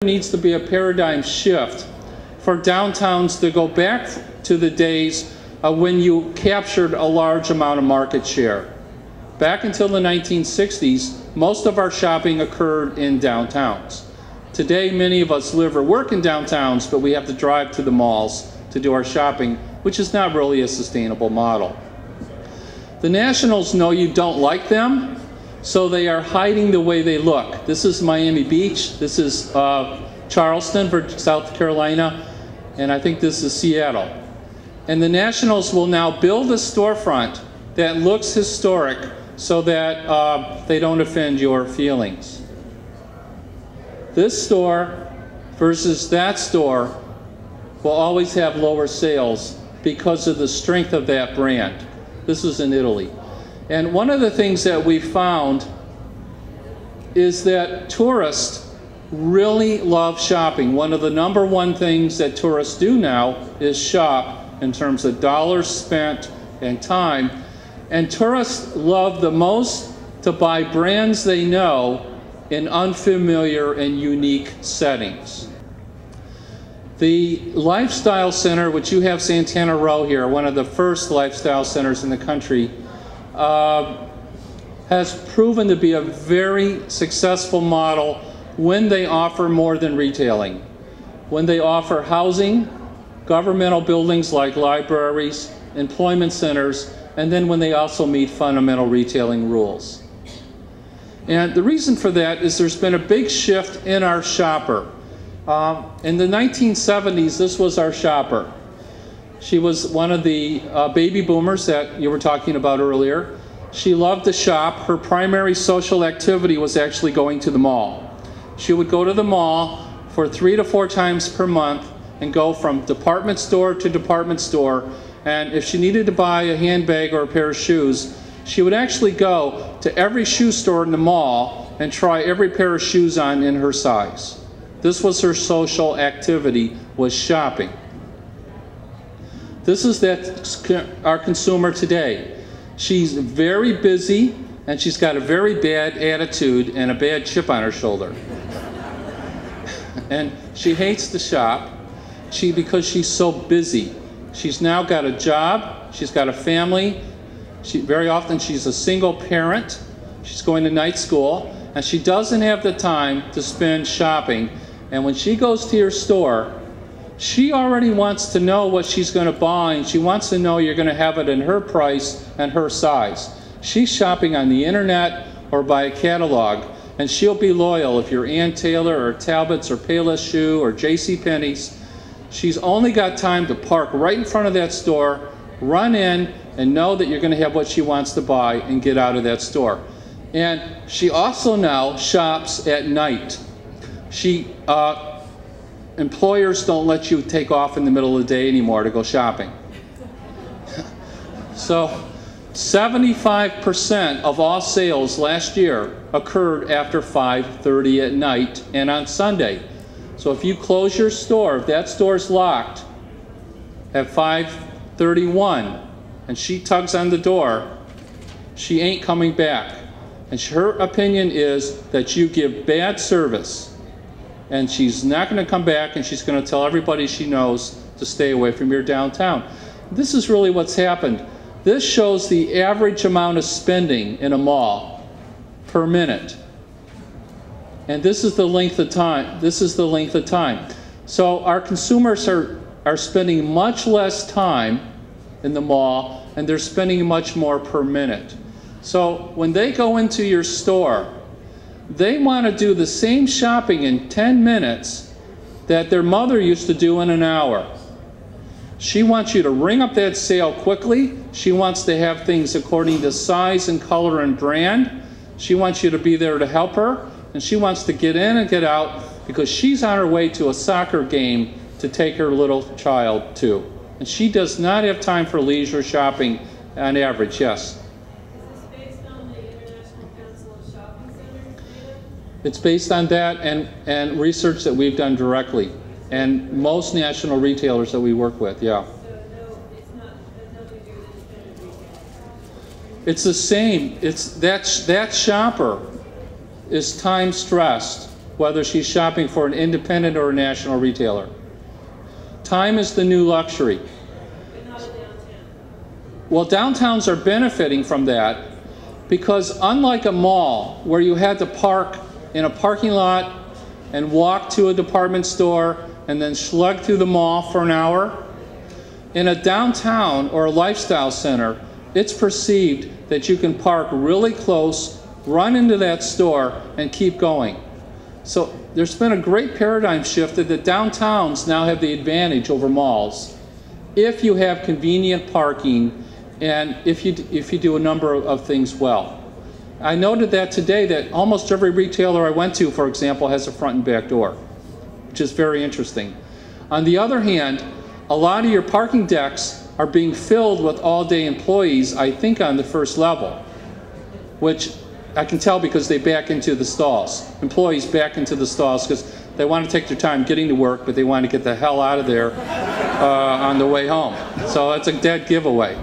needs to be a paradigm shift for downtowns to go back to the days when you captured a large amount of market share. Back until the 1960s, most of our shopping occurred in downtowns. Today, many of us live or work in downtowns, but we have to drive to the malls to do our shopping, which is not really a sustainable model. The Nationals know you don't like them, so they are hiding the way they look. This is Miami Beach, this is Charleston, South Carolina, and I think this is Seattle. And the Nationals will now build a storefront that looks historic so that they don't offend your feelings. This store versus that store will always have lower sales because of the strength of that brand. This is in Italy. And one of the things that we found is that tourists really love shopping. One of the #1 things that tourists do now is shop in terms of dollars spent and time. And tourists love the most to buy brands they know in unfamiliar and unique settings. The Lifestyle Center, which you have Santana Row here, one of the first lifestyle centers in the country, has proven to be a very successful model when they offer more than retailing. When they offer housing, governmental buildings like libraries, employment centers, and then when they also meet fundamental retailing rules. And the reason for that is there's been a big shift in our shopper. In the 1970s, this was our shopper. She was one of the baby boomers that you were talking about earlier. She loved to shop. Her primary social activity was actually going to the mall. She would go to the mall for 3 to 4 times per month and go from department store to department store. And if she needed to buy a handbag or a pair of shoes, she would actually go to every shoe store in the mall and try every pair of shoes on in her size. This was her social activity, was shopping. This is our consumer today. She's very busy, and she's got a very bad attitude and a bad chip on her shoulder. And she hates to shop because she's so busy. She's now got a job, she's got a family, very often she's a single parent, she's going to night school, and she doesn't have the time to spend shopping. And when she goes to your store, she already wants to know what she's going to buy, and she wants to know you're going to have it in her price and her size. She's shopping on the internet or by a catalog, and she'll be loyal if you're Ann Taylor or Talbot's or Payless Shoe or JCPenney's. She's only got time to park right in front of that store, run in, and know that you're going to have what she wants to buy and get out of that store. And she also now shops at night. Employers don't let you take off in the middle of the day anymore to go shopping. So 75% of all sales last year occurred after 5:30 at night and on Sunday. So if you close your store, if that store's locked at 5:31 and she tugs on the door, she ain't coming back. And her opinion is that you give bad service. And she's not going to come back, and she's going to tell everybody she knows to stay away from your downtown. This is really what's happened. This shows the average amount of spending in a mall per minute. And this is the length of time. This is the length of time. So our consumers are spending much less time in the mall, and they're spending much more per minute. So when they go into your store, they want to do the same shopping in 10 minutes that their mother used to do in an hour. She wants you to ring up that sale quickly. She wants to have things according to size and color and brand. She wants you to be there to help her. And she wants to get in and get out because she's on her way to a soccer game to take her little child to. And she does not have time for leisure shopping on average, yes. It's based on that and research that we've done directly, and most national retailers that we work with, yeah. So no, it's not, there's nothing to do with independent retailers. It's the same. It's that shopper is time stressed, whether she's shopping for an independent or a national retailer. Time is the new luxury. But not a downtown. Well, downtowns are benefiting from that because unlike a mall where you had to park in a parking lot and walk to a department store and then slug through the mall for an hour, in a downtown or a lifestyle center, it's perceived that you can park really close, run into that store, and keep going. So there's been a great paradigm shift that the downtowns now have the advantage over malls if you have convenient parking and if you do a number of things well. I noted that today that almost every retailer I went to, for example, has a front and back door, which is very interesting. On the other hand, a lot of your parking decks are being filled with all-day employees, I think on the first level, which I can tell because they back into the stalls. Employees back into the stalls because they want to take their time getting to work, but they want to get the hell out of there on the way home. So that's a dead giveaway.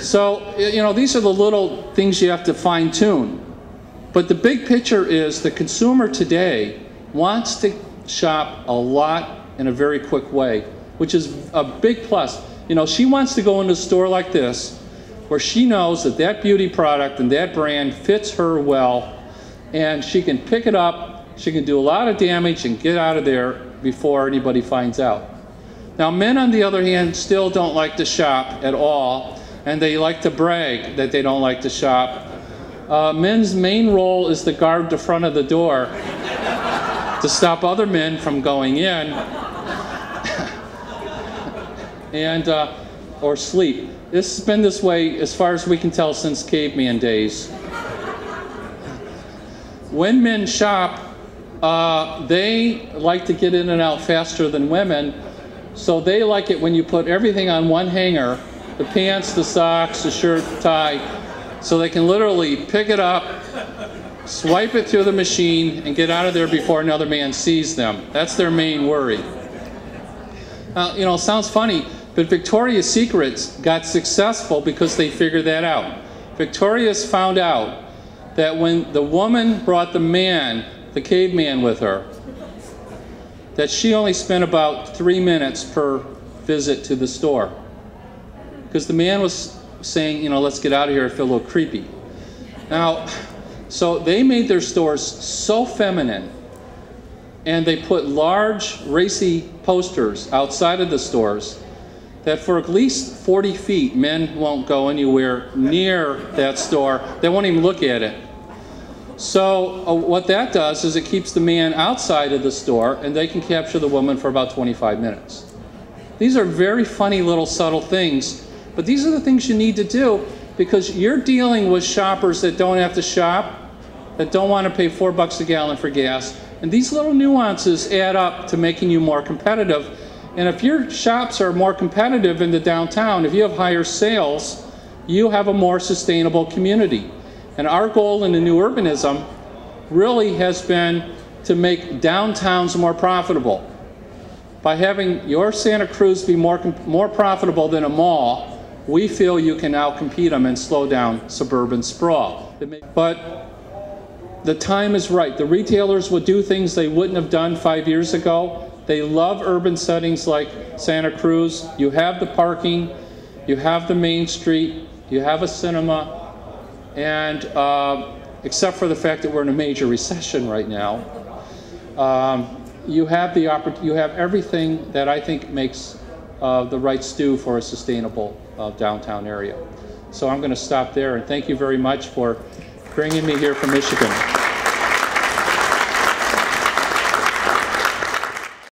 So, you know, these are the little things you have to fine-tune. But the big picture is the consumer today wants to shop a lot in a very quick way, which is a big plus. You know, she wants to go into a store like this where she knows that that beauty product and that brand fits her well, and she can pick it up, she can do a lot of damage and get out of there before anybody finds out. Now, men, on the other hand, still don't like to shop at all, and they like to brag that they don't like to shop. Men's main role is to guard the front of the door to stop other men from going in and or sleep. This has been this way as far as we can tell since caveman days. When men shop, they like to get in and out faster than women, so they like it when you put everything on one hanger, the pants, the socks, the shirt, the tie, so they can literally pick it up, swipe it through the machine, and get out of there before another man sees them. That's their main worry. Now, you know, it sounds funny, but Victoria's Secrets got successful because they figured that out. Victoria's found out that when the woman brought the man, the caveman, with her, that she only spent about 3 minutes per visit to the store. Because the man was saying, you know, let's get out of here, I feel a little creepy. Now, so they made their stores so feminine, and they put large, racy posters outside of the stores that for at least 40 feet, men won't go anywhere near that store. They won't even look at it. So what that does is it keeps the man outside of the store, and they can capture the woman for about 25 minutes. These are very funny little subtle things, but these are the things you need to do because you're dealing with shoppers that don't have to shop, that don't want to pay $4 a gallon for gas, and these little nuances add up to making you more competitive. And if your shops are more competitive in the downtown, if you have higher sales, you have a more sustainable community. And our goal in the new urbanism really has been to make downtowns more profitable. By having your Santa Cruz be more profitable than a mall, we feel you can now compete them and slow down suburban sprawl. But the time is right. The retailers will do things they wouldn't have done 5 years ago. They love urban settings like Santa Cruz. You have the parking, you have the main street, you have a cinema, and except for the fact that we're in a major recession right now, you have everything that I think makes the right stew for a sustainable downtown area. So I'm going to stop there, and thank you very much for bringing me here from Michigan.